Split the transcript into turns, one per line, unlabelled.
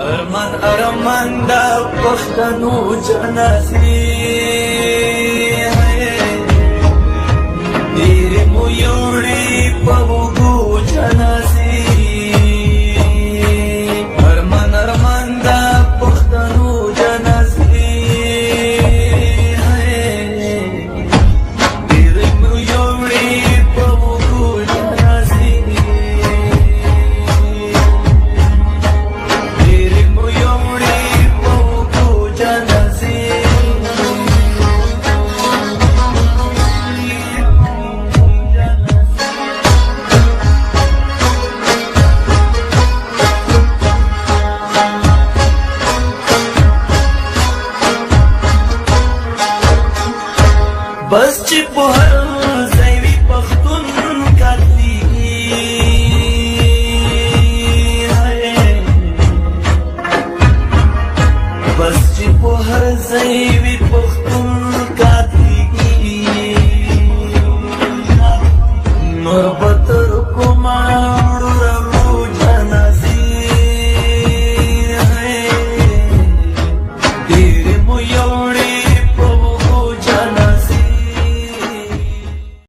ارمان ارمان دا پښتنو جنازي ډېرې مو یوړې په اوږو جنازي ارمان ارمان دا پښتنو جنازي ډېرې مو یوړې په اوږو جنازي बस چې په هر